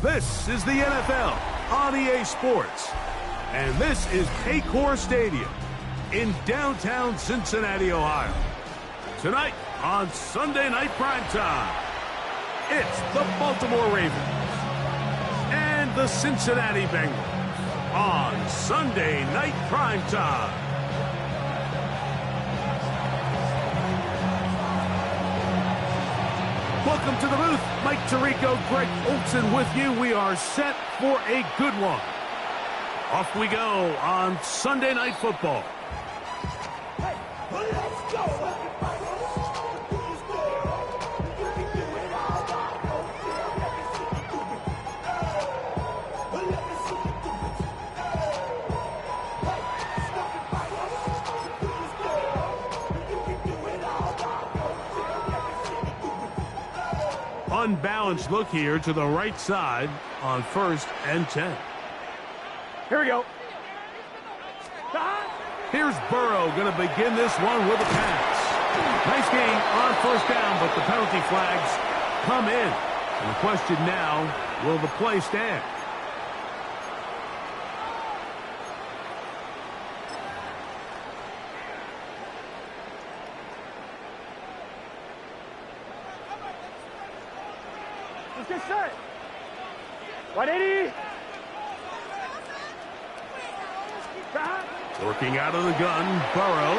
This is the NFL on EA Sports. And this is Paycor Stadium in downtown Cincinnati, Ohio. Tonight on Sunday Night Primetime, it's the Baltimore Ravens and the Cincinnati Bengals on Sunday Night Primetime. Welcome to the booth. Mike Tirico, Greg Olson with you. We are set for a good one. Off we go on Sunday Night Football. Hey, let's go. Unbalanced look here to the right side on 1st and 10. Here we go. Here's Burrow going to begin this one with a pass. Nice game on 1st down, but the penalty flags come in. And the question now, will the play stand? Let's get set. 180. Working out of the gun, Burrow.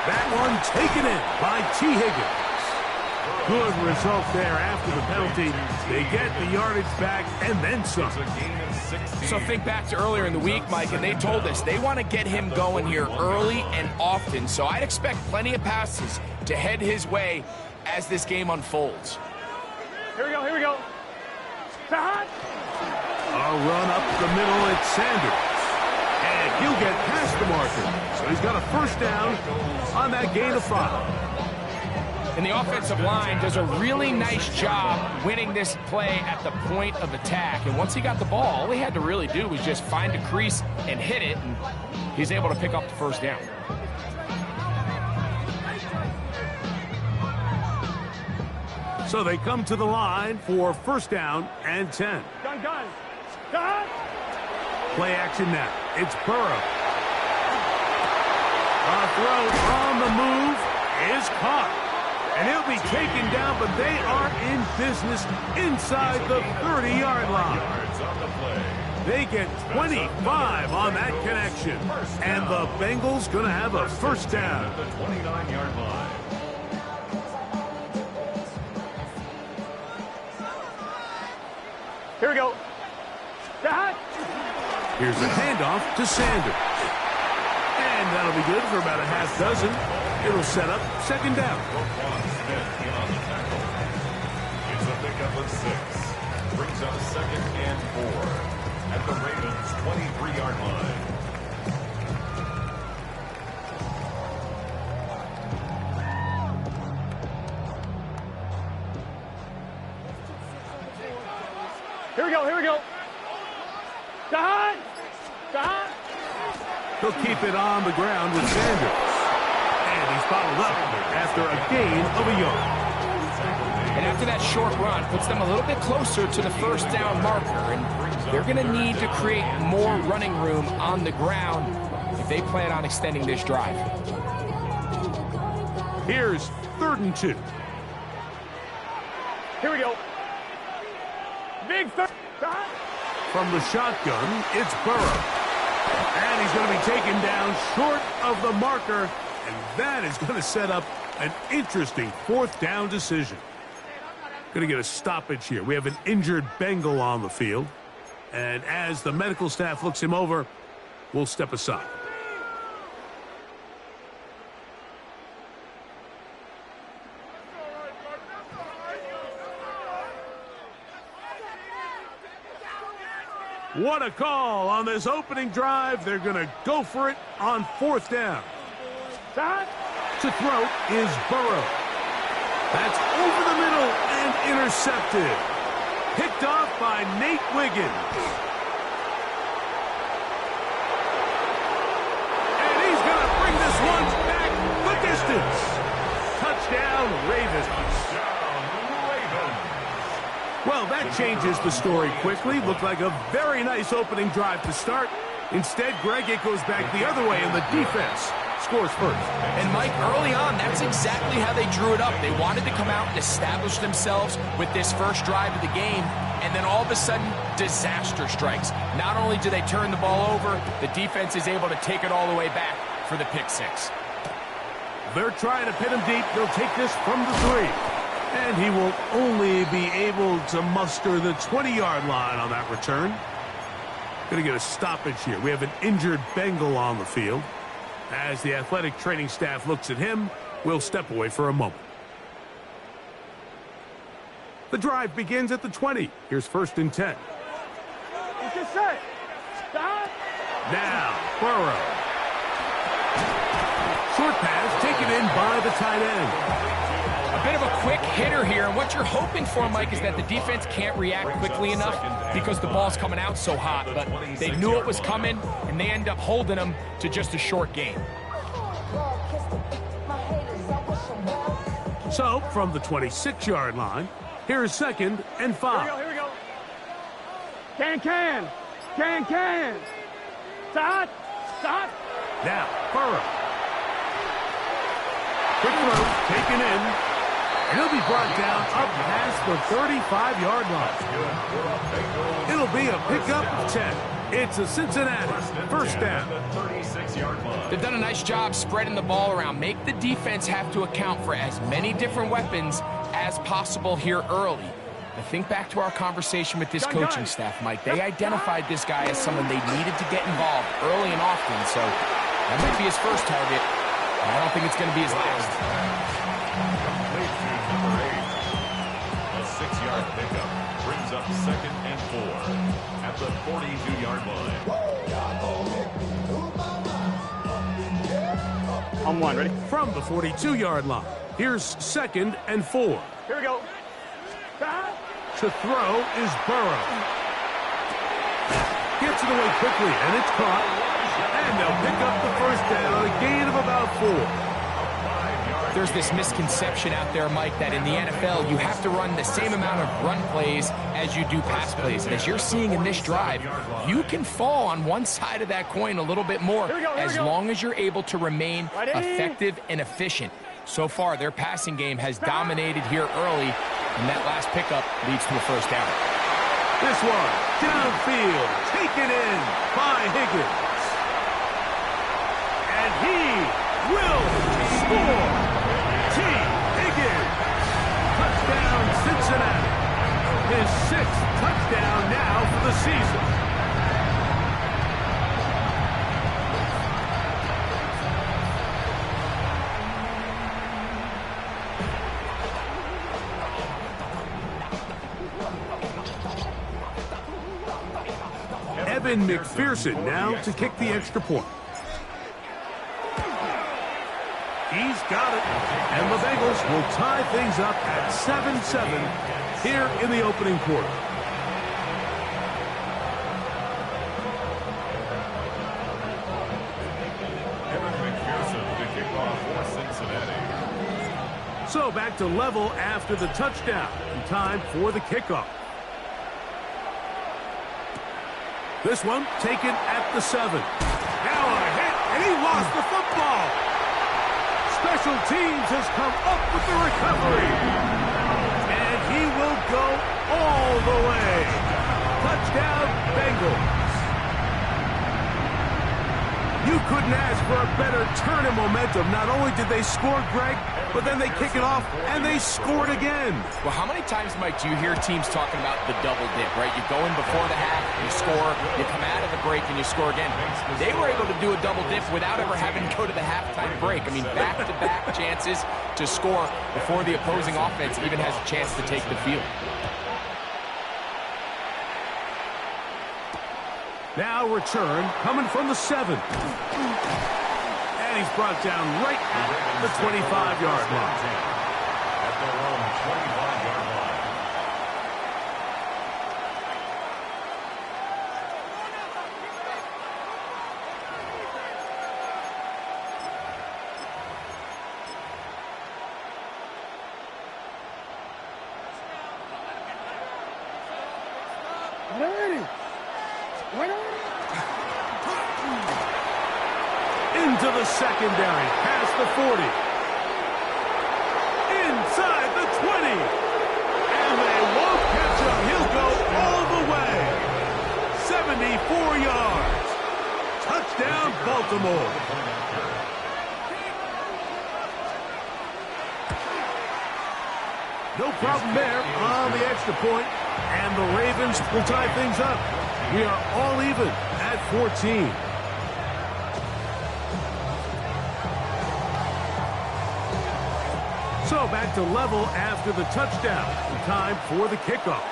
That one taken in by T. Higgins. Good result there after the penalty. They get the yardage back and then some. So think back to earlier in the week, Mike, and they told us they want to get him going here early and often. So I'd expect plenty of passes to head his way as this game unfolds. Here we go, here we go. A run up the middle, it's Sanders. And he'll get past the marker. So he's got a 1st down on that gain of 5. And the offensive line does a really nice job winning this play at the point of attack. And once he got the ball, all he had to really do was just find a crease and hit it. And he's able to pick up the 1st down. So they come to the line for 1st down and 10. Gun. Play action now. It's Burrow. A throw on the move is caught. And he'll be taken down, but they are in business inside the 30-yard line. They get 25 on that connection. And the Bengals going to have a 1st down. At the 29-yard line. Here we go. Here's a handoff to Sanders. And that'll be good for about a half dozen. It'll set up 2nd down. It's a pickup of 6. Brings up 2nd and 4 at the Ravens' 23-yard line. Here we go. He'll keep it on the ground with Sanders. And he's followed up after a gain of a yard. And after that short run, puts them a little bit closer to the 1st down marker. And they're going to need to create more running room on the ground if they plan on extending this drive. Here's 3rd and 2. Here we go. Big 3rd. From the shotgun, it's Burrow. And he's going to be taken down short of the marker. And that is going to set up an interesting 4th down decision. Going to get a stoppage here. We have an injured Bengal on the field. And as the medical staff looks him over, we'll step aside. What a call on this opening drive. They're going to go for it on 4th down. To throw is Burrow. That's over the middle and intercepted. Picked off by Nate Wiggins. And he's going to bring this one back the distance. Touchdown, Ravens. Touchdown, Ravens. Well, that changes the story quickly. Looked like a very nice opening drive to start. Instead, Greg, it goes back the other way, and the defense scores first. And, Mike, early on, that's exactly how they drew it up. They wanted to come out and establish themselves with this first drive of the game, and then all of a sudden, disaster strikes. Not only do they turn the ball over, the defense is able to take it all the way back for the pick six. They're trying to pin him deep. They'll take this from the 3. And he will only be able to muster the 20-yard line on that return. Going to get a stoppage here. We have an injured Bengal on the field. As the athletic training staff looks at him, we'll step away for a moment. The drive begins at the 20. Here's 1st and 10. Let's get set. Stop. Now, Burrow. Short pass taken in by the tight end. A bit of a quick hitter here, and what you're hoping for, Mike, is that the defense can't react quickly enough because the ball's coming out so hot, but they knew it was coming, and they end up holding them to just a short gain. So, from the 26-yard line, here's 2nd and 5. Here we go. Can. Start. Now, Burrow. Quick throw, taken in. And he'll be brought down up past the 35-yard line. It'll be a pickup of 10. It's a Cincinnati first down. They've done a nice job spreading the ball around. Make the defense have to account for as many different weapons as possible here early. But think back to our conversation with this coaching staff, Mike. They identified this guy as someone they needed to get involved early and often. So that might be his first target. I don't think it's going to be his last. A 6-yard pickup brings up 2nd and 4 at the 42-yard line. On 1, ready? From the 42-yard line, here's 2nd and 4. Here we go. Stop. To throw is Burrow. Gets it away quickly, and it's caught. And they'll pick up the first down, a gain of about 4. There's this misconception out there, Mike, that in the NFL you have to run the same amount of run plays as you do pass plays. And as you're seeing in this drive, you can fall on one side of that coin a little bit more as long as you're able to remain effective and efficient. So far, their passing game has dominated here early, and that last pickup leads to a first down. This one, downfield, taken in by Higgins. And he will score. T. Higgins. Touchdown, Cincinnati. His 6th touchdown now for the season. Evan McPherson now to kick the extra point. He's got it. And the Bengals will tie things up at 7-7 here in the opening quarter. Evan McPherson to kick off for Cincinnati. So back to level after the touchdown. In time for the kickoff. This one taken at the 7. Now a hit, and he lost the football. Special teams has come up with the recovery. And he will go all the way. Touchdown, Bengals. You couldn't ask for a better turn in momentum. Not only did they score, Greg, but then they kick it off, and they scored again. Well, how many times, Mike, do you hear teams talking about the double dip, right? You go in before the half, you score, you come out of the break, and you score again. They were able to do a double dip without ever having to go to the halftime break. I mean, back-to-back chances to score before the opposing offense even has a chance to take the field. Now return coming from the 7. And he's brought down right at the 25-yard line. At their own 25-yard line. Ready. Into the secondary, past the 40. Inside the 20. And they won't catch him. He'll go all the way. 74 yards. Touchdown, Baltimore. No problem there on the extra point. And the Ravens will tie things up. We are all even at 14. So back to level after the touchdown. Time for the kickoff.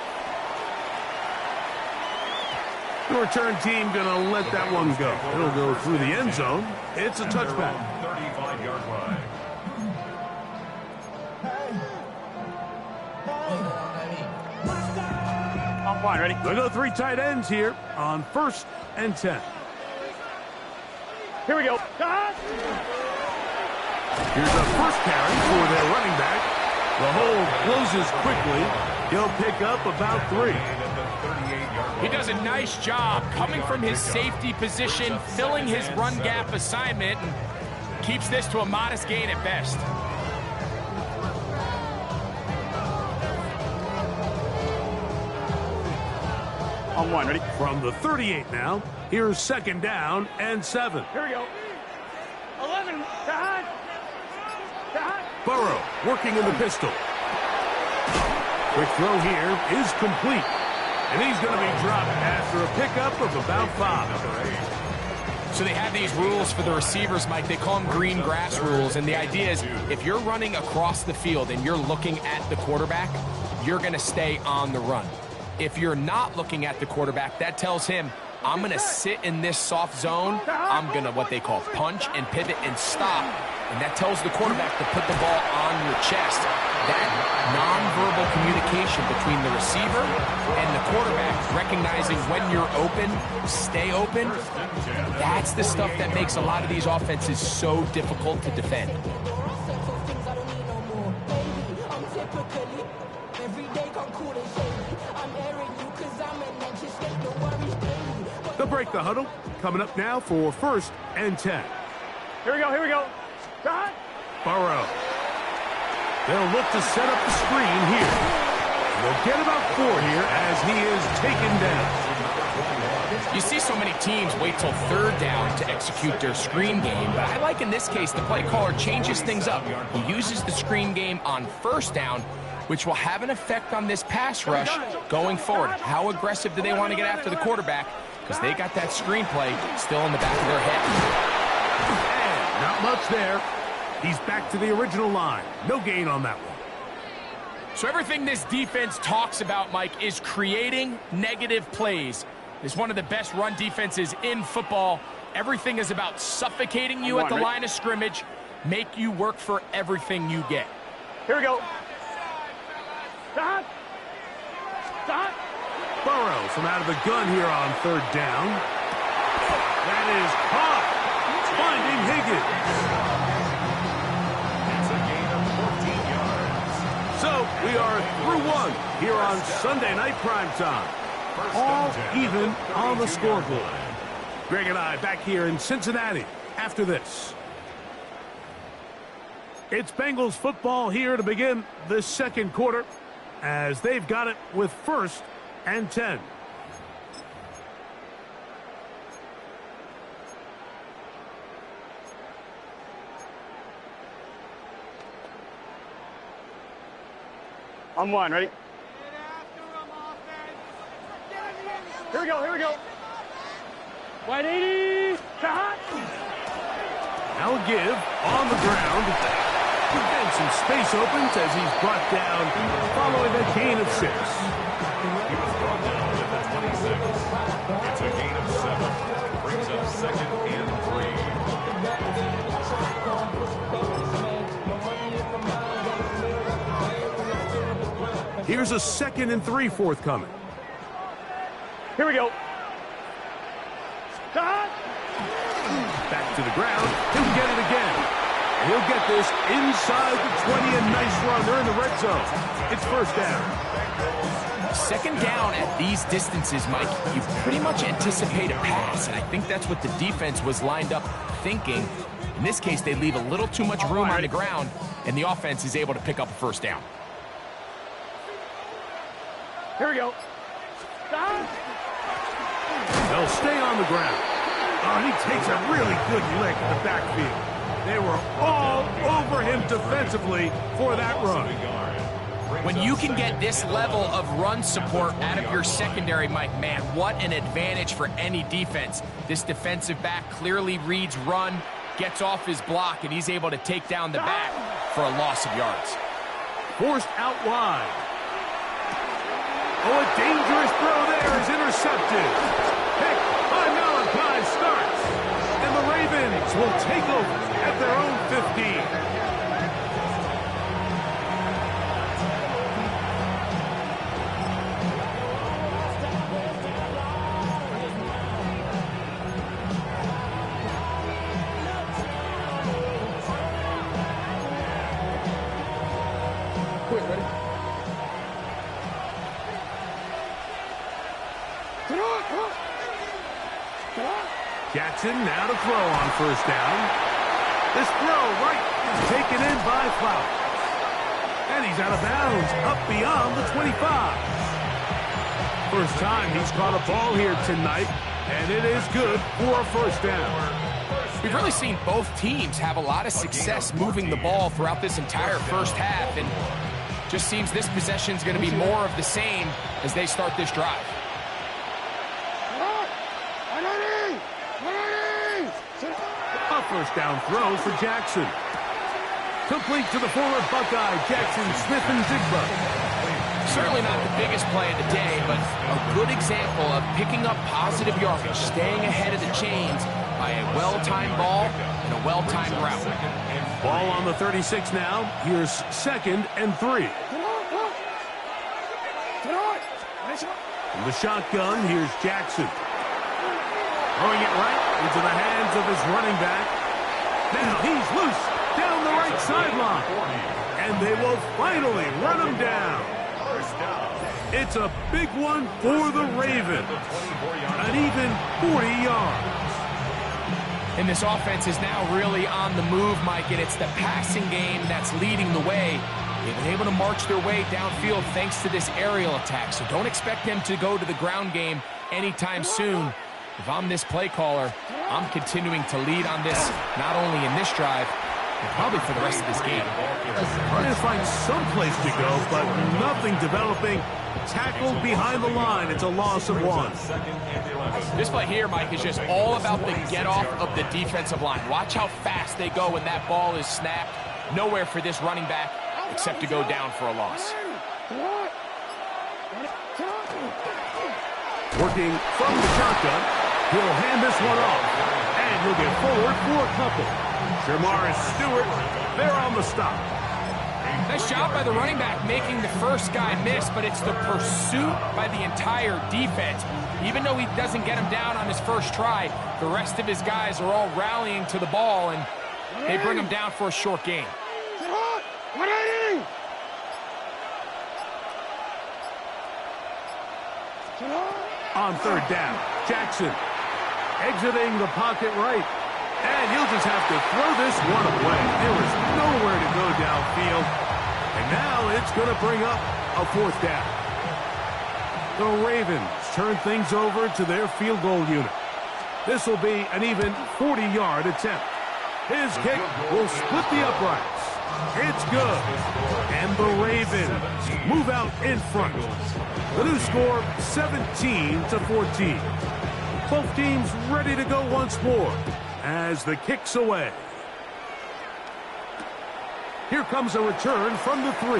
The return team going to let that one go. It'll go through the end zone. It's a touchback. 35-yard line. On point, ready? They'll go 3 tight ends here on 1st and 10. Here we go. Here's a first carry for their running back. The hole closes quickly. He'll pick up about 3. He does a nice job coming from his safety position, filling his run gap assignment, and keeps this to a modest gain at best. On one, ready? From the 38 now, here's 2nd down and 7. Here we go. 11. Burrow working in the pistol. Quick throw here is complete. And he's going to be dropped after a pickup of about 5. So they have these rules for the receivers, Mike. They call them green grass rules. And the idea is if you're running across the field and you're looking at the quarterback, you're going to stay on the run. If you're not looking at the quarterback, that tells him, I'm going to sit in this soft zone. I'm going to what they call punch and pivot and stop. And that tells the quarterback to put the ball on your chest. That nonverbal communication between the receiver and the quarterback, recognizing when you're open, stay open, that's the stuff that makes a lot of these offenses so difficult to defend. They'll break the huddle. Coming up now for 1st and 10. Here we go. Burrow. They'll look to set up the screen here. They'll get about 4 here as he is taken down. You see so many teams wait till 3rd down to execute their screen game, but I like in this case the play caller changes things up. He uses the screen game on 1st down, which will have an effect on this pass rush going forward. How aggressive do they want to get after the quarterback? Because they got that screenplay still in the back of their head. And not much there. He's back to the original line. No gain on that one. So everything this defense talks about, Mike, is creating negative plays. It's one of the best run defenses in football. Everything is about suffocating you at the line of scrimmage, make you work for everything you get. Here we go. Burrow from out of the gun here on 3rd down. That is caught. Finding Higgins. It's a gain of 14 yards. So we are through 1 here on Sunday Night Primetime. All even on the scoreboard. Greg and I back here in Cincinnati after this. It's Bengals football here to begin the 2nd quarter as they've got it with 1st and 10. On one, ready? Here we go. 180. Now a give on the ground. And some space opens as he's brought down following a gain of 6. He was brought down at the 26. It's a gain of 7. Brings up 2nd and 3. Here's a 2nd and 3 forthcoming. Here we go. Back to the ground. He'll get it again. He'll get this inside the 20, a nice run. They're in the red zone. It's first down. Second down at these distances, Mike, you pretty much anticipate a pass, and I think that's what the defense was lined up thinking. In this case, they leave a little too much room on the ground, and the offense is able to pick up a first down. Here we go. They'll stay on the ground. Oh, he takes a really good lick in the backfield. They were all over him defensively for that run. When you can get this level of run support out of your secondary, Mike, man, what an advantage for any defense. This defensive back clearly reads run, gets off his block, and he's able to take down the back for a loss of yards. Forced out wide. Oh, a dangerous throw there is intercepted. Pick by Malachi starts. And the Ravens will take over at their own 15. Jackson now to throw on first down. This throw right is taken in by Flower. And he's out of bounds up beyond the 25. First time he's caught a ball here tonight, and it is good for a first down. We've really seen both teams have a lot of success moving the ball throughout this entire first half, and just seems this possession is going to be more of the same as they start this drive. A first down throw for Jackson. Complete to the former Buckeye, Jackson Smith-Njigba. Certainly not the biggest play of the day, but a good example of picking up positive yardage, staying ahead of the chains by a well-timed ball and a well-timed route. Ball on the 36 now. Here's 2nd and 3. From the shotgun, here's Jackson. Throwing it right into the hands of his running back. Now he's loose down the right sideline. And they will finally run him down. It's a big one for the Ravens. An even 40 yards. And this offense is now really on the move, Mike, and it's the passing game that's leading the way. They've been able to march their way downfield thanks to this aerial attack, so don't expect them to go to the ground game anytime soon. If I'm this play caller, I'm continuing to lead on this, not only in this drive, but probably for the rest of this game. Trying to find some place to go, but nothing developing. Tackled behind the line. It's a loss of 1. This play here, Mike, is just all about the get-off of the defensive line. Watch how fast they go when that ball is snapped. Nowhere for this running back except to go down for a loss. Working from the shotgun. He'll hand this one off. And he'll get forward for a couple. Jermaris Stewart, they're on the stop. Nice job by the running back making the first guy miss, but it's the pursuit by the entire defense. Even though he doesn't get him down on his first try, the rest of his guys are all rallying to the ball, and they bring him down for a short gain. On 3rd down, Jackson exiting the pocket right. And he'll just have to throw this one away. There was nowhere to go downfield. And now it's going to bring up a 4th down. The Ravens turn things over to their field goal unit. This will be an even 40-yard attempt. His kick will split the uprights. It's good. And the Ravens move out in front. The new score, 17-14. Both teams ready to go once more as the kick's away. Here comes a return from the 3.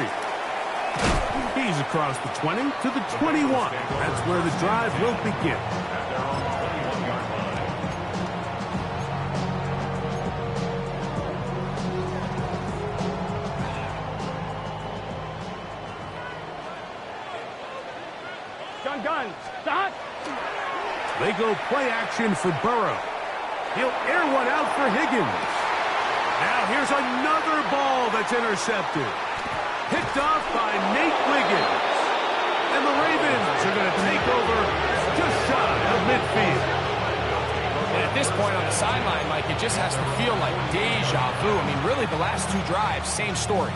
He's across the 20 to the 21. That's where the drive will begin. Gun, stop! They go play action for Burrow. He'll air one out for Higgins. Now here's another ball that's intercepted. Picked off by Nate Wiggins. And the Ravens are going to take over just shy of midfield. And at this point on the sideline, Mike, it just has to feel like deja vu. I mean, really, the last two drives, same story.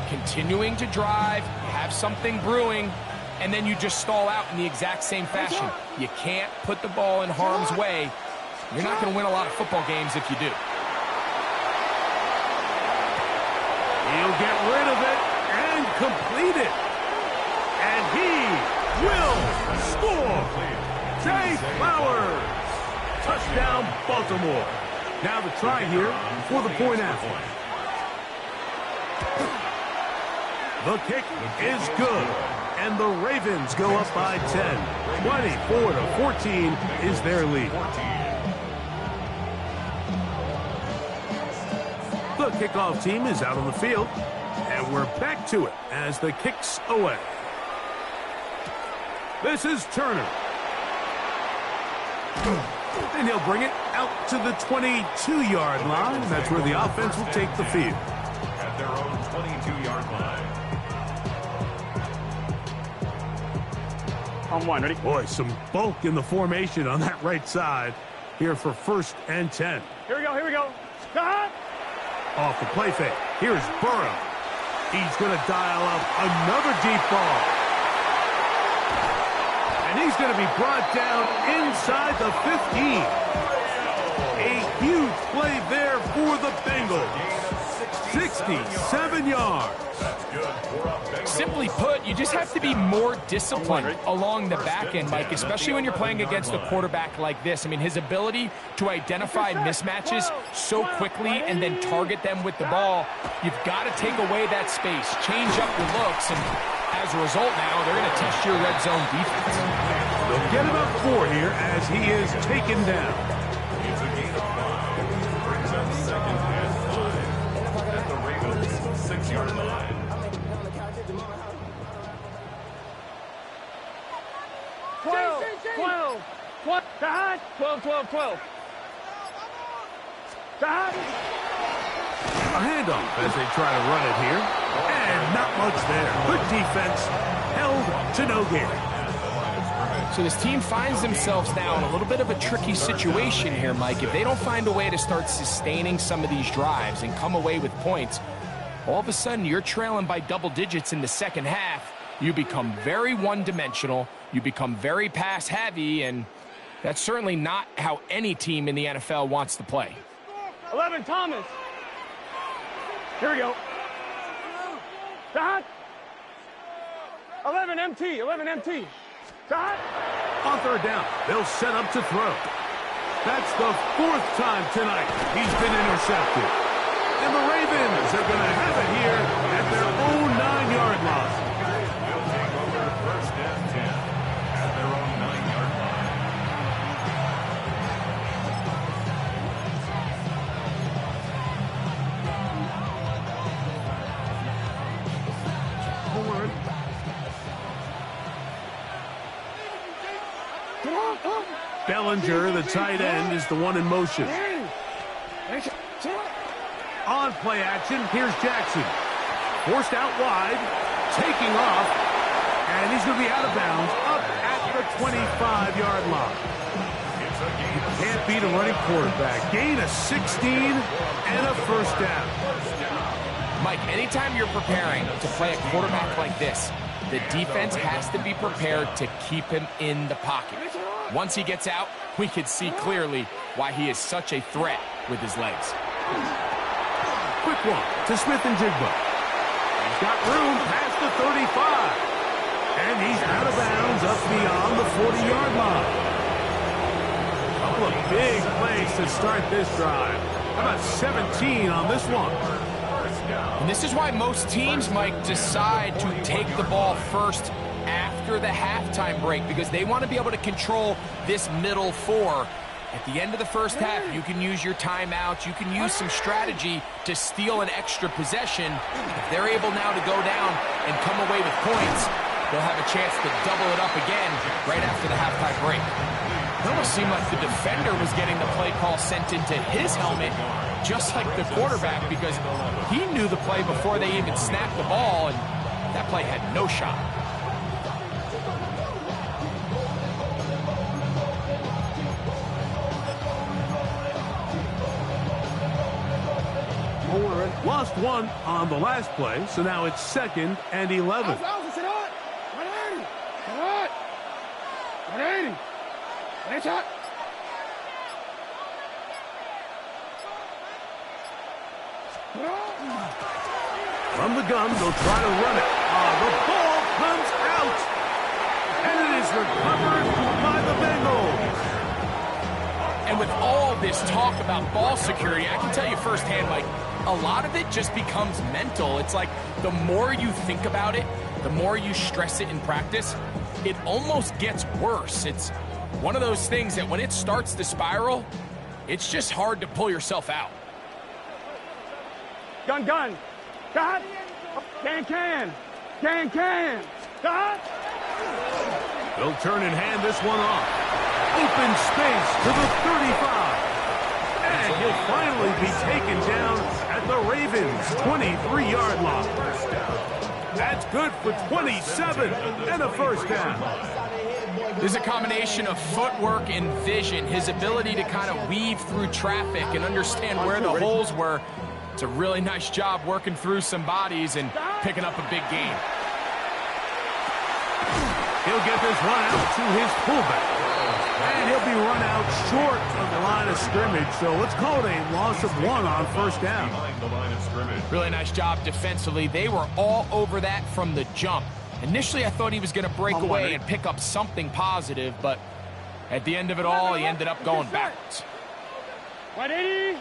Continuing to drive, have something brewing, and then you just stall out in the exact same fashion. You can't put the ball in harm's way. You're not going to win a lot of football games if you do. He'll get rid of it and complete it. And he will score. Jay Flowers. Touchdown, Baltimore. Now the try here for the point after. The kick is good. And the Ravens go up by 10. 24-14 is their lead. The kickoff team is out on the field. And we're back to it as the kick's away. This is Turner. And he'll bring it out to the 22-yard line. That's where the offense will take the field. At their own 22-yard line. On one, ready? Boy, some bulk in the formation on that right side here for 1st and 10. Here we go, here we go. Cut! Off the play fake. Here's Burrow. He's going to dial up another deep ball. And he's going to be brought down inside the 15. A huge play there for the Bengals. 67 yards. Simply put, you just have to be more disciplined along the back end, Mike, especially when you're playing against a quarterback like this. I mean, his ability to identify mismatches so quickly and then target them with the ball, you've got to take away that space, change up your looks, and as a result now, they're going to test your red zone defense. They'll get about 4 here as he is taken down. It's a gain of 5. Brings up 2nd and 5 at the Ravens' 6-yard line. 12. Cut! 12. Cut! A handoff as they try to run it here. And not much there. Good defense. Held to no gain. So this team finds themselves now in a little bit of a tricky situation here, Mike. If they don't find a way to start sustaining some of these drives and come away with points, all of a sudden you're trailing by double digits in the second half. You become very one-dimensional. You become very pass-heavy, and that's certainly not how any team in the NFL wants to play. 11, Thomas. Here we go. Cut! 11, MT. Cut! On 3rd down, they'll set up to throw. That's the 4th time tonight he's been intercepted. And the Ravens are going to have it here at their own 9-yard line. They'll take over 1st and 10 at their own 9-yard line. Bellinger, the tight end, is the one in motion. On play action, here's Jackson. Forced out wide, taking off, and he's going to be out of bounds up at the 25-yard line. You can't beat a running quarterback. Gain of 16 and a 1st down. Mike, anytime you're preparing to play a quarterback like this, the defense has to be prepared to keep him in the pocket. Once he gets out, we can see clearly why he is such a threat with his legs. Quick one to Smith and Jigba. He's got room past the 35. And he's out of bounds up beyond the 40-yard line. Couple of big plays to start this drive. How about 17 on this one? And this is why most teams, Mike, decide to take the ball first after the halftime break, because they want to be able to control this middle 4. At the end of the first half, you can use your timeouts, you can use some strategy to steal an extra possession. If they're able now to go down and come away with points, they'll have a chance to double it up again right after the halftime break. It almost seemed like the defender was getting the play call sent into his helmet, just like the quarterback, because he knew the play before they even snapped the ball, and that play had no shot. Lost one on the last play, so now it's 2nd and 11. From the gun, they'll try to run it. The ball comes out, and it is recovered by the Bengals. And with all this talk about ball security, I can tell you firsthand, Mike, a lot of it just becomes mental. It's like the more you think about it, the more you stress it in practice, it almost gets worse. It's one of those things that when it starts to spiral, it's just hard to pull yourself out. Gun, gun. Got. Can. Got. They'll turn and hand this one off. Open space to the 35. And he'll finally be taken down at the Ravens' 23-yard line. That's good for 27 and a first down. There's a combination of footwork and vision, his ability to kind of weave through traffic and understand where the holes were. It's a really nice job working through some bodies and picking up a big gain. He'll get this run out to his fullback. And he'll be run out short of the line of scrimmage, so let's call it a loss of 1 on first down. Really nice job defensively. They were all over that from the jump. Initially, I thought he was going to break away and pick up something positive, but at the end of it all, he ended up going backwards. 180.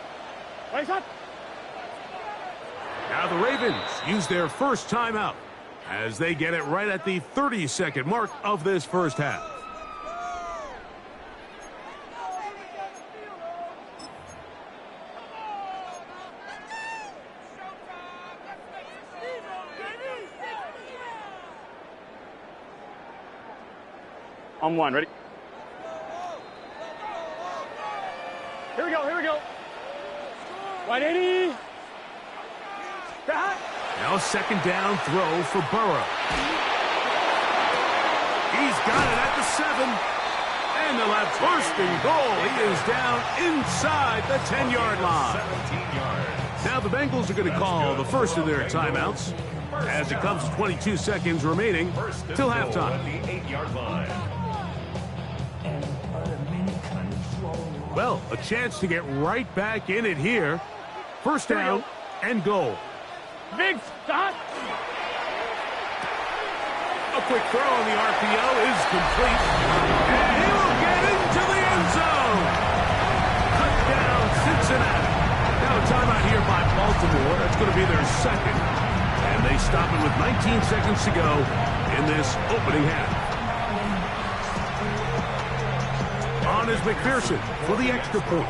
Wait up. Now the Ravens use their first timeout as they get it right at the 30-second mark of this first half. On one, ready? Here we go. 180. Now a second down throw for Burrow. He's got it at the 7. And they'll have first and goal. He is down inside the 10-yard line. Now the Bengals are going to call the first of their timeouts as it comes to 22 seconds remaining till halftime. Well, a chance to get right back in it here. First down and goal. Big stop. A quick throw on the RPO is complete. And he will get into the end zone. Touchdown, Cincinnati. Now a timeout here by Baltimore. That's going to be their second. And they stop it with 19 seconds to go in this opening half. On is McPherson for the extra point.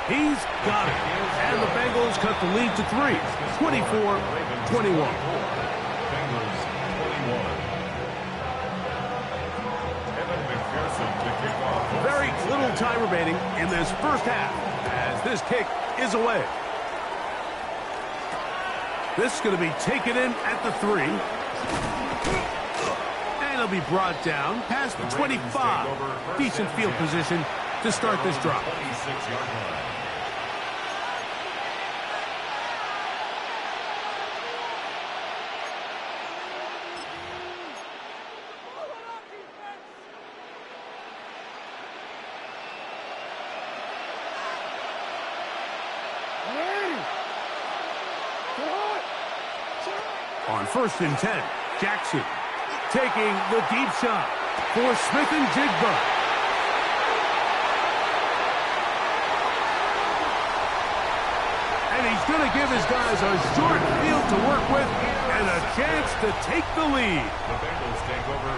He's got it. And the Bengals cut the lead to 3. 24-21. Very little time remaining in this first half as this kick is away. This is going to be taken in at the 3. And it'll be brought down past the 25. Decent field position to start this drive. On first and 10, Jackson taking the deep shot for Smith and Jigba. And he's going to give his guys a short field to work with and a chance to take the lead.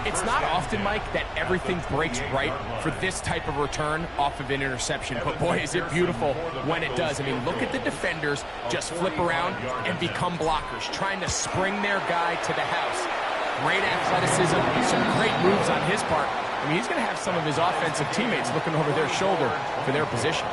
It's not often, Mike, that everything breaks right for this type of return off of an interception. But boy, is it beautiful when it does. I mean, look at the defenders just flip around and become blockers, trying to spring their guy to the house. great athleticism, some great moves on his part. I mean, he's going to have some of his offensive teammates looking over their shoulder for their position.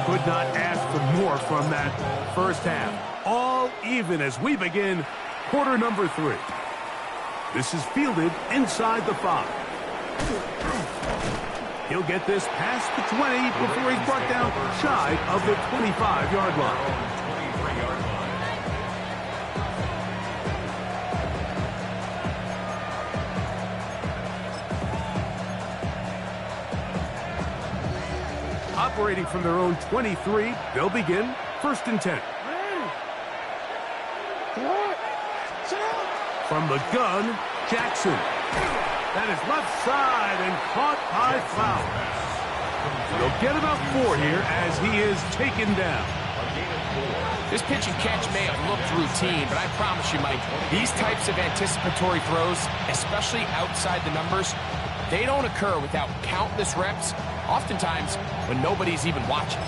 Could not ask for more from that first half. All even as we begin quarter number 3. This is fielded inside the 5. He'll get this past the 20 before he's brought down shy of the 25-yard line. Operating from their own 23, they'll begin 1st and 10. From the gun, Jackson. That is left side and caught by Flowers. They'll get about 4 here as he is taken down. This pitch and catch may have looked routine, but I promise you, Mike, these types of anticipatory throws, especially outside the numbers, they don't occur without countless reps, oftentimes when nobody's even watching.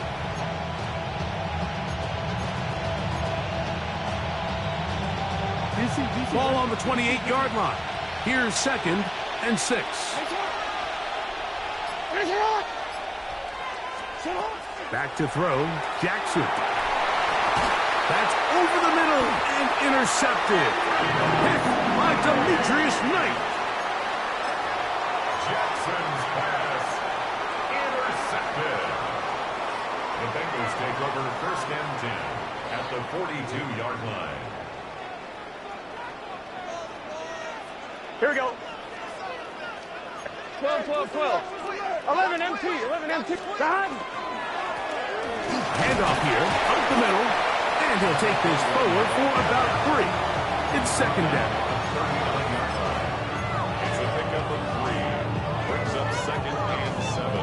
Ball on the 28-yard line. Here's 2nd and 6. Back to throw, Jackson. That's over the middle and intercepted. Hit by Demetrius Knight. Jackson's pass intercepted. The Bengals take over 1st and 10 at the 42-yard line. Here we go. 12, 12, 12. 11 MT, 11 MT. God. Handoff here, up the middle, and he'll take this forward for about 3. It's 2nd down. It's a pickup of 3. Brings up 2nd and 7.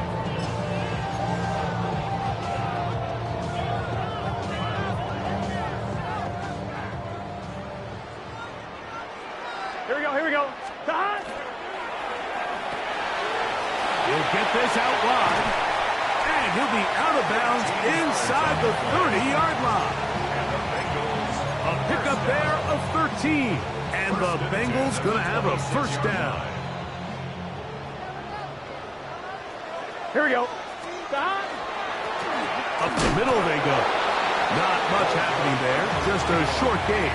Here we go, here we go. God. He'll get this out wide, and he'll be out of bounds inside the 30-yard line. A pickup there of 13, and the Bengals going to have a 1st down. Here we go. God. Up the middle they go. Not much happening there, just a short gain.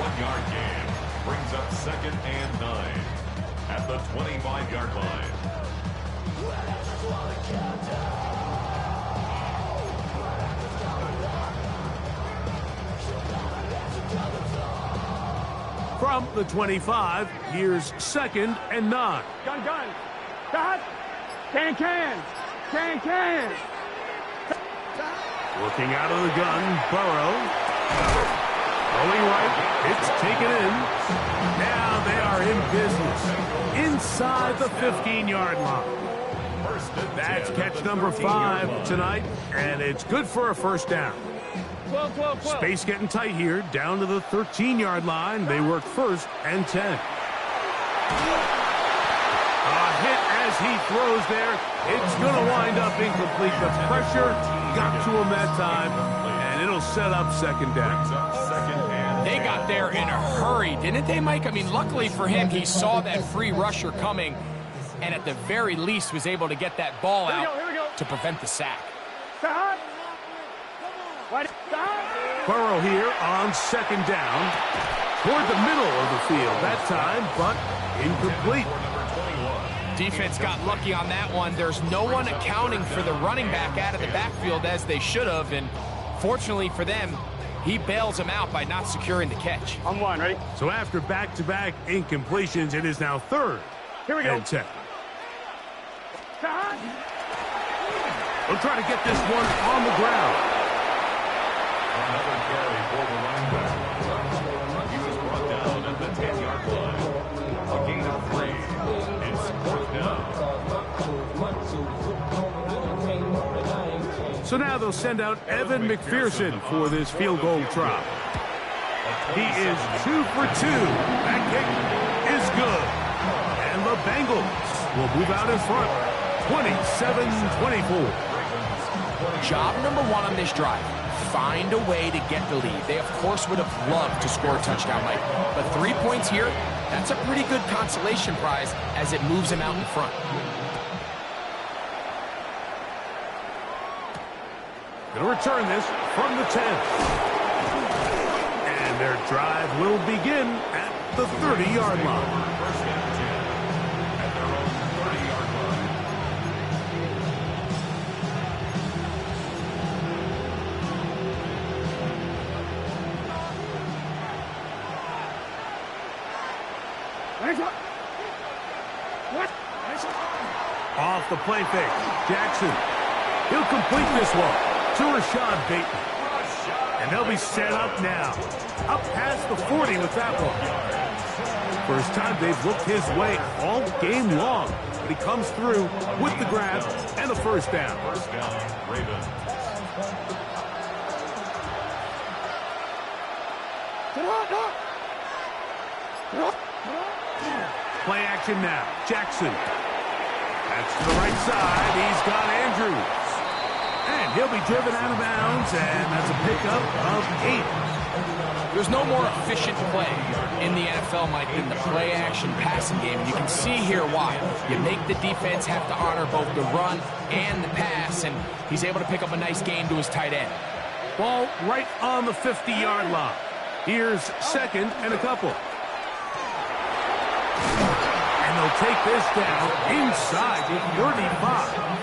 1-yard gain brings up 2nd and 9 at the 25-yard line. From the 25, here's 2nd and 9. Gun, gun. God. Can. Working out of the gun, Burrow. Going right, it's taken in. Now they are in business inside the 15-yard line. That's catch number 5 tonight, and it's good for a 1st down. 12, 12, 12. Space getting tight here, down to the 13-yard line. They work 1st and 10. A hit as he throws there. It's going to wind up incomplete. The pressure got to him that time, and it'll set up 2nd down. They got there in a hurry, didn't they, Mike? I mean, luckily for him, he saw that free rusher coming, and at the very least was able to get that ball out to prevent the sack. Stop. Burrow here on 2nd down. Toward the middle of the field that time, but incomplete. Defense got lucky on that one. There's no one accounting for the running back out of the backfield as they should have, and fortunately for them, he bails him out by not securing the catch. On 1, ready? So after back-to-back incompletions, it is now 3rd Here we go. and 10. God. We'll try to get this one on the ground. Another carry for the running back. He was brought down at the 10-yard line. A gain of 3. It's 4th down. So now they'll send out Evan McPherson for this field goal try. He is 2 for 2. That kick is good. And the Bengals will move out in front, 27-24. Job number one on this drive, find a way to get the lead. They, of course, would have loved to score a touchdown, Mike. But 3 points here, that's a pretty good consolation prize as it moves them out in front. Going to return this from the 10. And their drive will begin at the 30-yard line. First and 10 at their own 30-yard line. Off the play fake, Jackson. He'll complete this one to Rashad Bateman. And they'll be set up now. Up past the 40 with that one. First time they've looked his way all game long. But he comes through with the grab and a first down. First down, Ravens. Play action now. Jackson. That's to the right side. He's got Andrews. And he'll be driven out of bounds, and that's a pickup of 8. There's no more efficient play in the NFL, Mike, than the play-action passing game. And you can see here why. You make the defense have to honor both the run and the pass, and he's able to pick up a nice gain to his tight end. Ball right on the 50-yard line. Here's second and a couple. And they'll take this down inside the 35.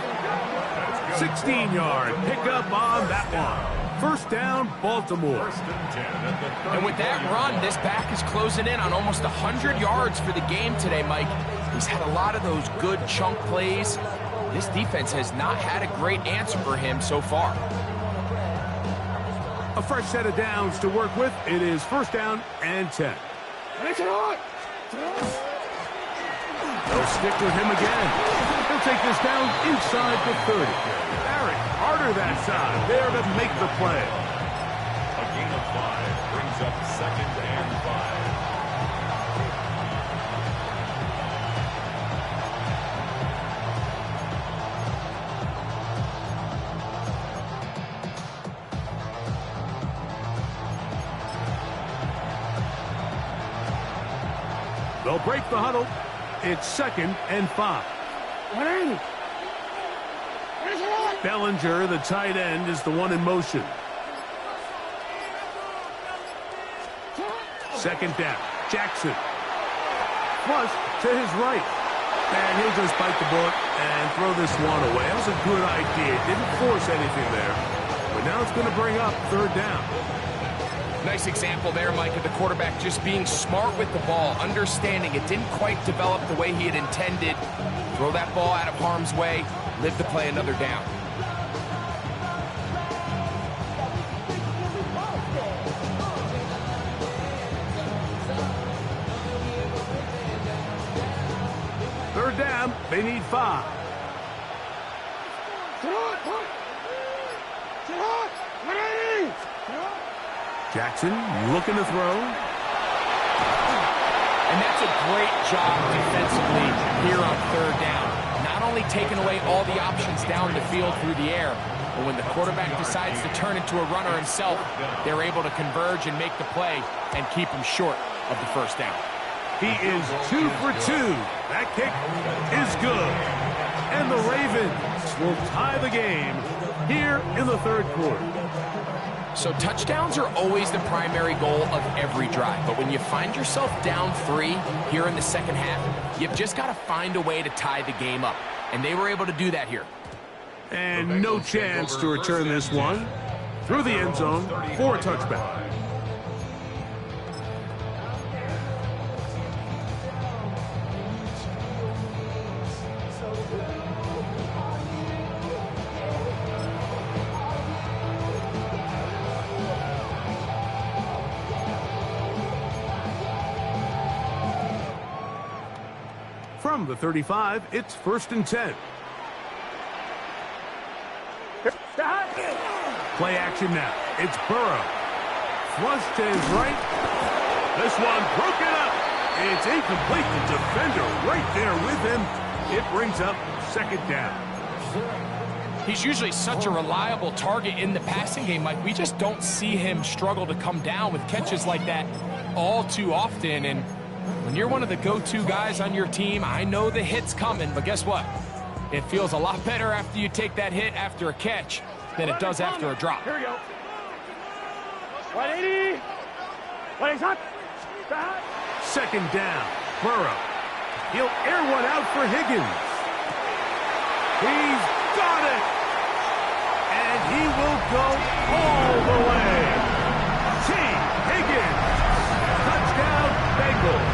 16-yard pickup on that one. First down, Baltimore. And with that run, this back is closing in on almost 100 yards for the game today, Mike. He's had a lot of those good chunk plays. This defense has not had a great answer for him so far. A fresh set of downs to work with. It is first down and 10. They'll stick with him again. He'll take this down inside the 30. Barrett, harder that side. There to make the play. A gain of 5 brings up second and 5. They'll break the huddle. It's second and 5. Bellinger, the tight end, is the one in motion. Second down. Jackson. Flush to his right. And he'll just bite the bullet and throw this one away. That was a good idea. Didn't force anything there. But now it's going to bring up third down. Nice example there, Mike, of the quarterback just being smart with the ball, understanding it didn't quite develop the way he had intended. Throw that ball out of harm's way, live to play another down. Third down, they need 5. Jackson looking to throw. And that's a great job defensively here on third down. Not only taking away all the options down the field through the air, but when the quarterback decides to turn into a runner himself, they're able to converge and make the play and keep him short of the first down. He is 2 for 2. That kick is good. And the Ravens will tie the game here in the third quarter. So touchdowns are always the primary goal of every drive. But when you find yourself down 3 here in the second half, you've just got to find a way to tie the game up. And they were able to do that here. And no chance to return this one. Through the end zone for a touchback. From the 35, it's first and 10. Play action now. It's Burrow. flushed to his right. This one broken up. It's incomplete. The defender right there with him. It brings up second down. He's usually such a reliable target in the passing game, Mike. We just don't see him struggle to come down with catches like that all too often. And when you're one of the go-to guys on your team, I know the hit's coming, but guess what? It feels a lot better after you take that hit after a catch than it does after a drop. Here we go. 180. 180. Hot. Second down. Burrow. He'll air one out for Higgins. He's got it. And he will go all the way. T. Higgins. Touchdown, Bengals.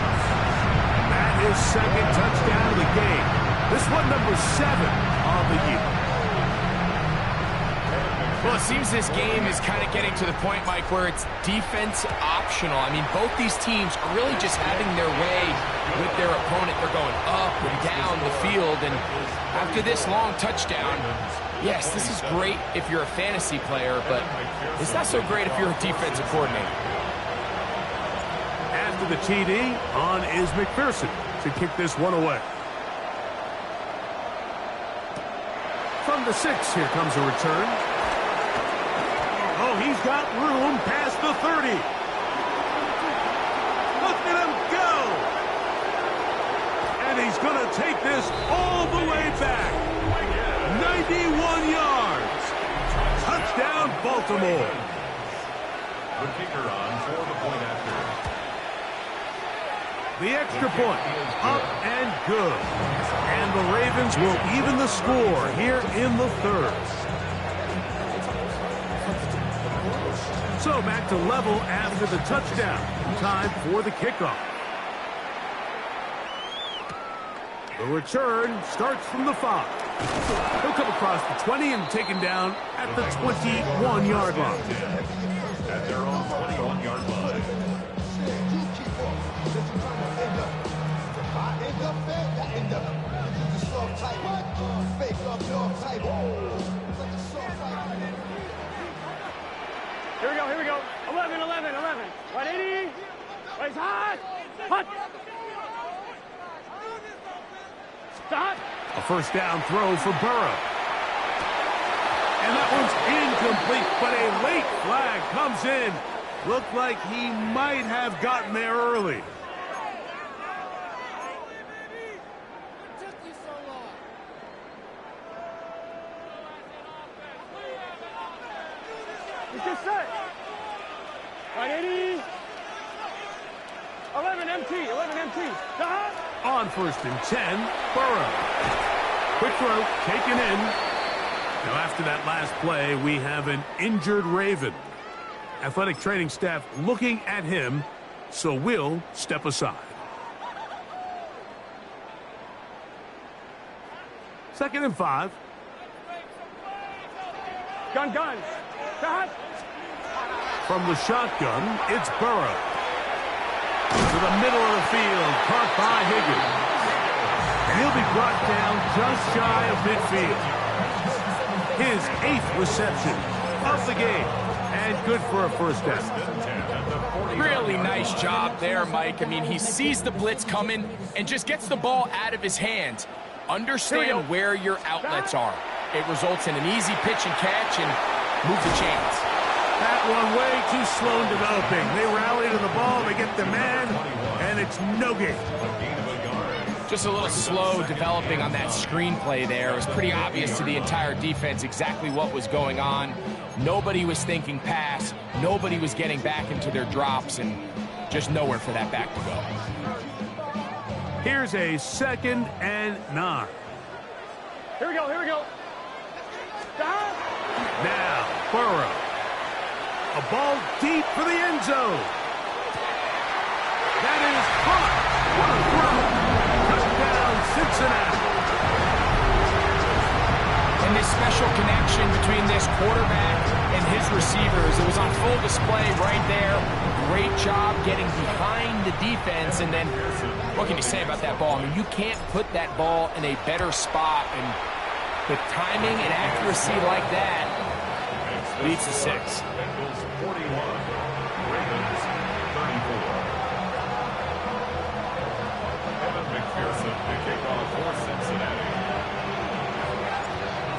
That is second touchdown of the game. This one number 7 on the year. Well, it seems this game is kind of getting to the point, Mike, where it's defense optional. I mean, both these teams are really just having their way with their opponent. They're going up and down the field, and after this long touchdown, yes, this is great if you're a fantasy player, but it's not so great if you're a defensive coordinator. After the TD, on is McPherson to kick this one away. From the 6, here comes a return. Oh, he's got room past the 30. Look at him go. And he's going to take this all the way back. 91 yards. Touchdown, Baltimore. The kicker on for the point after. The extra point, up and good. And the Ravens will even the score here in the 3rd. So back to level after the touchdown. Time for the kickoff. The return starts from the 5. He'll come across the 20 and taken down at the 21-yard line. At their own 21-yard line. Here we go. 11. 180. He's hot. Hot. Stop. A first down throw for Burrow. And that one's incomplete, but a late flag comes in. Looked like he might have gotten there early. He's just set. 180. 11 MT. Stop. On 1st and 10, Burrow. Quick throw, taken in. Now after that last play, we have an injured Raven. Athletic training staff looking at him, so we'll step aside. 2nd and 5. Gun. Stop. From the shotgun, it's Burrow. To the middle of the field, caught by Higgins. And he'll be brought down just shy of midfield. His 8th reception of the game. And good for a first down. Really nice job there, Mike. I mean, he sees the blitz coming and just gets the ball out of his hands. Understand where your outlets are. It results in an easy pitch and catch and move the chains. That one way too slow in developing. They rally to the ball, they get the man, and it's no gain. Just a little slow developing on that screenplay there. It was pretty obvious to the entire defense exactly what was going on. Nobody was thinking pass. Nobody was getting back into their drops, and just nowhere for that back to go. Here's a 2nd and 9. Here we go. Stop. Now, Burrow. A ball deep for the end zone. That is caught. What a throw. Touchdown, Cincinnati. And this special connection between this quarterback and his receivers, it was on full display right there. Great job getting behind the defense. And then, what can you say about that ball? I mean, you can't put that ball in a better spot. And with timing and accuracy like that, leads to 6. The kickoff for Cincinnati.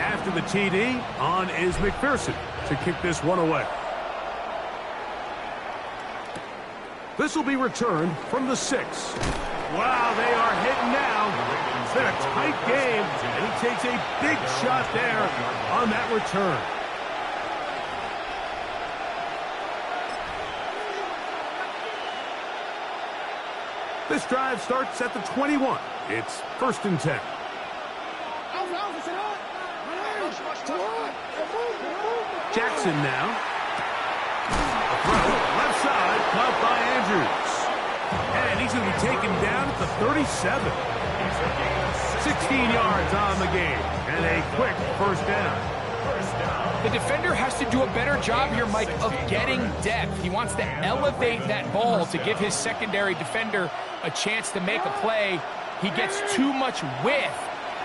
After the TD, on is McPherson to kick this one away. This will be returned from the 6. Wow, they are hitting now. It's been a tight game, and he takes a big shot there on that return. This drive starts at the 21. It's 1st and 10. Jackson now. A throw, left side, caught by Andrews. And he's going to be taken down at the 37. 16 yards on the game, and a quick 1st down. The defender has to do a better job here, Mike, of getting depth. He wants to elevate that ball to give his secondary defender a chance to make a play. He gets too much width,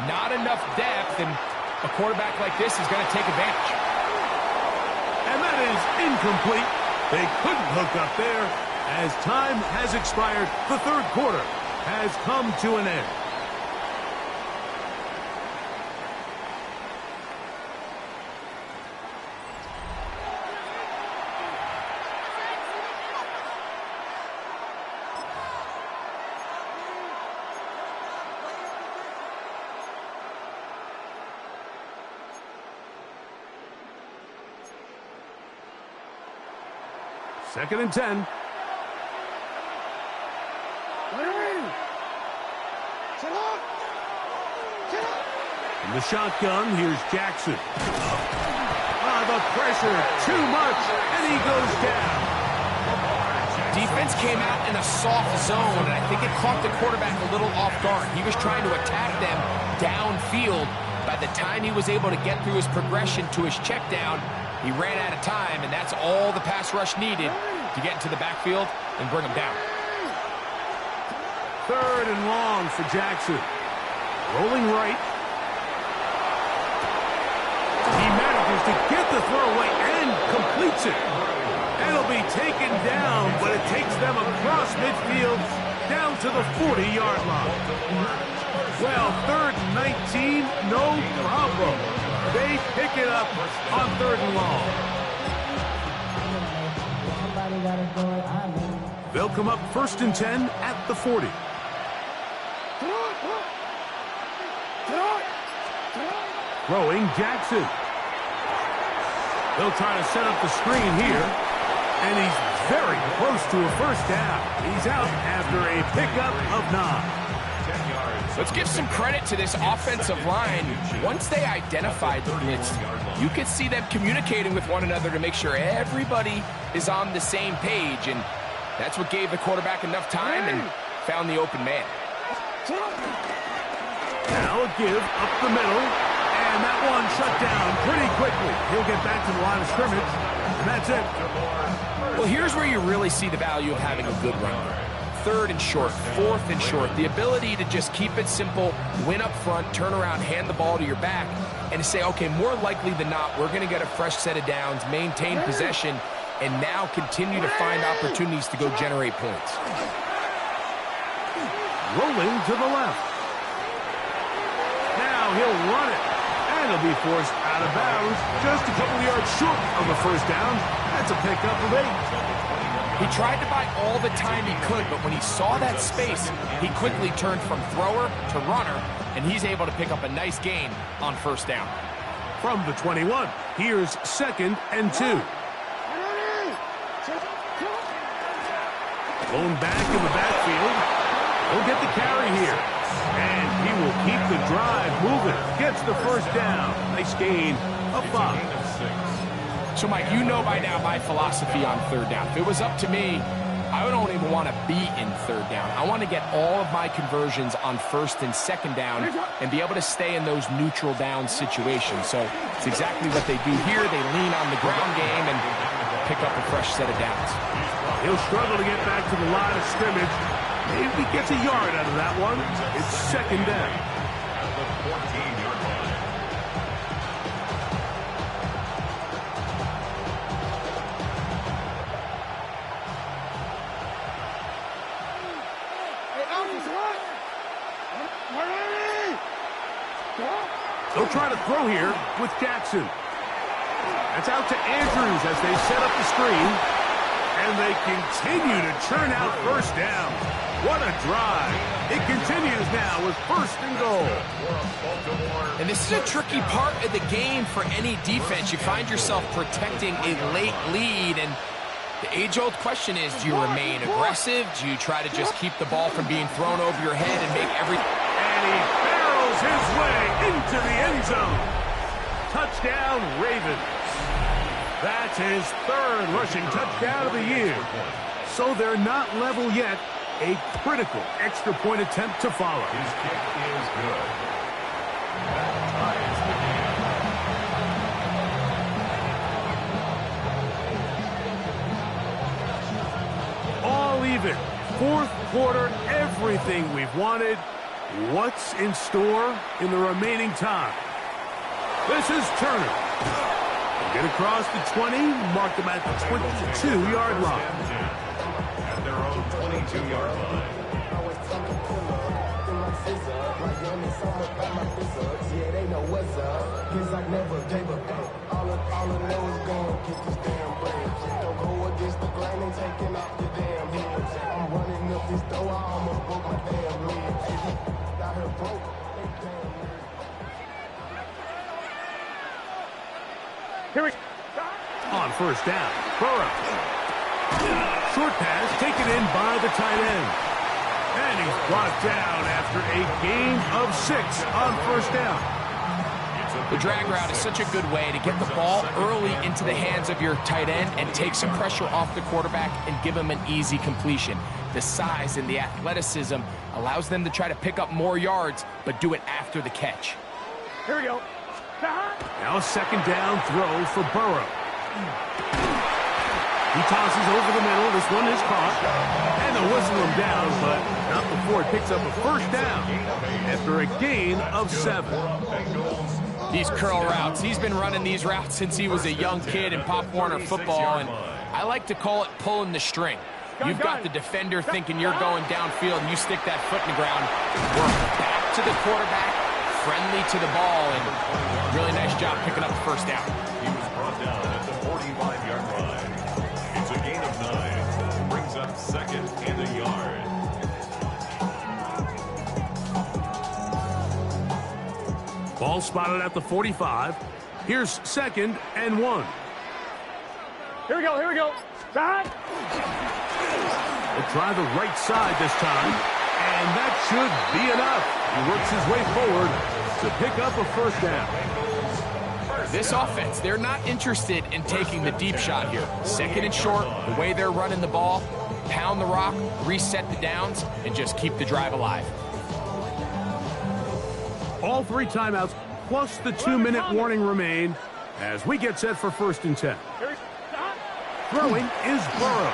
not enough depth, and a quarterback like this is going to take advantage. And that is incomplete. They couldn't hook up there. As time has expired, the 3rd quarter has come to an end. Second and 10. In the shotgun, here's Jackson. The pressure, too much, and he goes down. Defense came out in a soft zone, and I think it caught the quarterback a little off guard. He was trying to attack them downfield. By the time he was able to get through his progression to his check down, he ran out of time, and that's all the pass rush needed to get into the backfield and bring him down. 3rd and long for Jackson. Rolling right. He manages to get the throw away and completes it. It'll be taken down, but it takes them across midfield down to the 40-yard line. Well, 3rd and 19, no problem. They pick it up on 3rd and long. They'll come up 1st and 10 at the 40. Throwing Jackson. They'll try to set up the screen here. And he's very close to a 1st down. He's out after a pickup of 9. Let's give some credit to this offensive line. Once they identified the blitz, you could see them communicating with one another to make sure everybody is on the same page. And that's what gave the quarterback enough time and found the open man. Now a give up the middle. And that one shut down pretty quickly. He'll get back to the line of scrimmage. And that's it. Well, here's where you really see the value of having a good run. 3rd and short, 4th and short. The ability to just keep it simple, win up front, turn around, hand the ball to your back, and to say, okay, more likely than not, we're going to get a fresh set of downs, maintain possession, and now continue to find opportunities to go generate points. Rolling to the left. Now he'll run it. And he'll be forced out of bounds just a couple yards short of a 1st down. That's a pickup of 8. He tried to buy all the time he could, but when he saw that space, he quickly turned from thrower to runner, and he's able to pick up a nice gain on 1st down. From the 21, here's 2nd and 2. Going back in the backfield. He'll get the carry here. And he will keep the drive moving. Gets the 1st down. Nice gain of 5. So, Mike, you know by now my philosophy on 3rd down. If it was up to me, I don't even want to be in 3rd down. I want to get all of my conversions on 1st and 2nd down and be able to stay in those neutral down situations. So it's exactly what they do here. They lean on the ground game and pick up a fresh set of downs. He'll struggle to get back to the line of scrimmage. Maybe gets a yard out of that one. It's 2nd down. At the 14-yard line. They'll try to throw here with Jackson. That's out to Andrews as they set up the screen. And they continue to churn out first down. What a drive. It continues now with 1st and goal. And this is a tricky part of the game for any defense. You find yourself protecting a late lead, and the age-old question is, do you remain aggressive? Do you try to just keep the ball from being thrown over your head and make every... And he barrels his way into the end zone. Touchdown, Ravens. That's his 3rd rushing touchdown of the year. So they're not level yet. A critical extra point attempt to follow. His kick is good. That ties the game. All even. 4th quarter, everything we've wanted. What's in store in the remaining time? This is Turner. Get across the 20, mark them at the 22-yard line. At their own 22-yard line. Here we go. On 1st down, Burrow. Short pass taken in by the tight end. And he's brought down after a gain of 6 on 1st down. The drag route is such a good way to get the ball early into the hands of your tight end and take some pressure off the quarterback and give him an easy completion. The size and the athleticism allows them to try to pick up more yards, but do it after the catch. Here we go. Now a 2nd down throw for Burrow. He tosses over the middle. This one is caught. And they'll whistle him down, but not before it picks up a 1st down after a gain of 7. These curl routes, he's been running these routes since he was a young kid in Pop Warner football, and I like to call it pulling the string. You've got the defender thinking you're going downfield, and you stick that foot in the ground, work back to the quarterback, friendly to the ball, and really nice job picking up the 1st down. He was brought down at the 45-yard line. It's a gain of 9. Brings up 2nd and a yard. Ball spotted at the 45. Here's 2nd and 1. Here we go. Here we go. Back. We'll try the right side this time. And that should be enough. He works his way forward to pick up a 1st down. This offense, they're not interested in taking the deep shot here. 2nd and short, the way they're running the ball, pound the rock, reset the downs, and just keep the drive alive. All 3 timeouts plus the 2-minute warning remain as we get set for 1st and 10. Throwing is Burrow.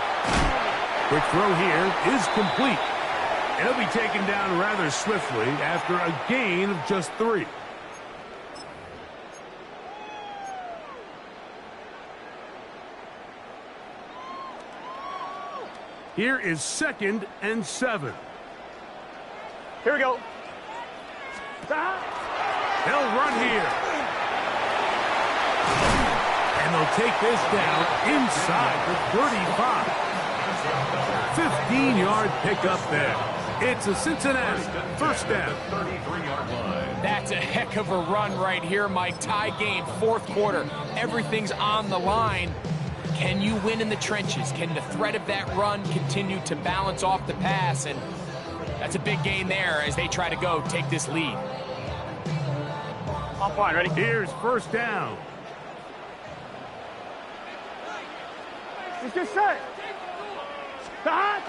Quick throw here is complete. And he'll be taken down rather swiftly after a gain of just 3. Here is 2nd and 7. Here we go. They'll run here. And they'll take this down inside the 35. 15-yard pickup there. It's a Cincinnati 1st down. That's a heck of a run right here, Mike. Tie game, 4th quarter. Everything's on the line. Can you win in the trenches? Can the threat of that run continue to balance off the pass? And that's a big gain there as they try to go take this lead. On point, ready? Here's 1st down. Let's get set. Stop.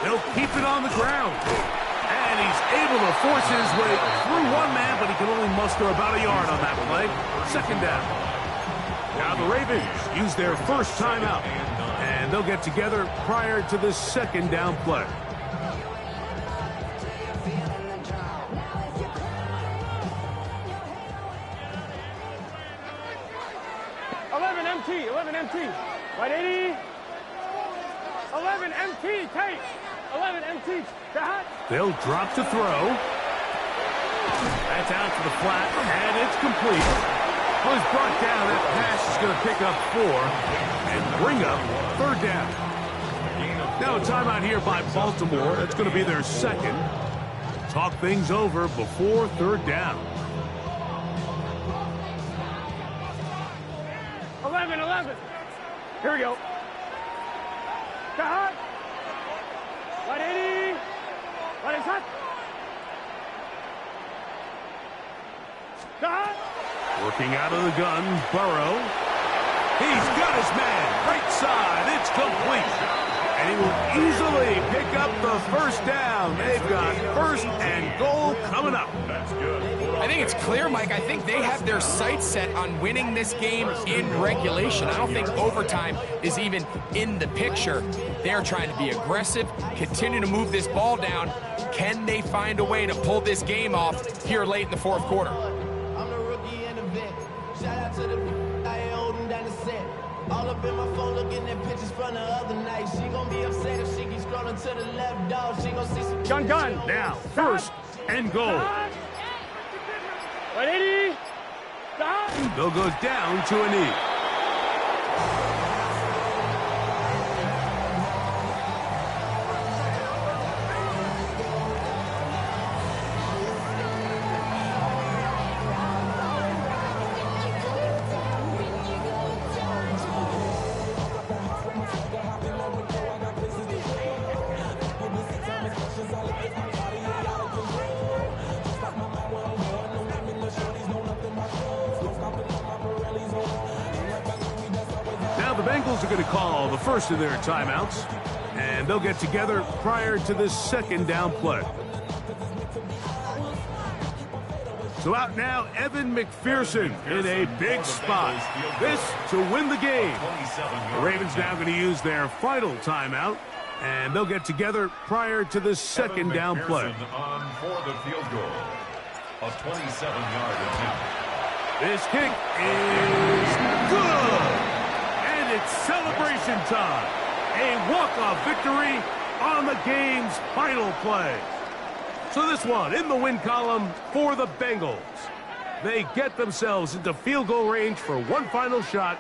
They'll keep it on the ground. And he's able to force his way through 1 man, but he can only muster about a yard on that play. 2nd down. Now the Ravens use their 1st timeout. And they'll get together prior to this 2nd down play. Right 80. 11 MT, take. 11 MT, shot. They'll drop to throw. That's out to the flat, and it's complete. Well, he's brought down. That pass is going to pick up 4 and bring up 3rd down. Now a timeout here by Baltimore. That's going to be their 2nd. Talk things over before 3rd down. 11. Here we go. Cut. 180. What is that? Cut. Working out of the gun, Burrow. He's got his man. Right side. It's complete. And he will easily pick up the 1st down. They've got 1st and goal coming up. That's good. I think it's clear, Mike. I think they have their sights set on winning this game in regulation. I don't think overtime is even in the picture. They're trying to be aggressive, continue to move this ball down. Can they find a way to pull this game off here late in the 4th quarter? I'm the rookie and the vet. Shout out to the I ain't holding down the set. All up in my phone looking at pictures from the other night. She gon' be upset if she keeps scrolling to the left, dog. She gon' see some Gun. Now, 1st and goal. 180. Stop. They'll go down to a knee. Now the Bengals are going to call the first of their timeouts, and they'll get together prior to this 2nd down play. So out now, Evan McPherson in a big spot. This to win the game. The Ravens now going to use their final timeout, and they'll get together prior to this 2nd down play. On for the field goal. A 27-yard attempt. This kick is good. And it's celebration time. A walk-off victory on the game's final play. So this one in the win column for the Bengals. They get themselves into field goal range for one final shot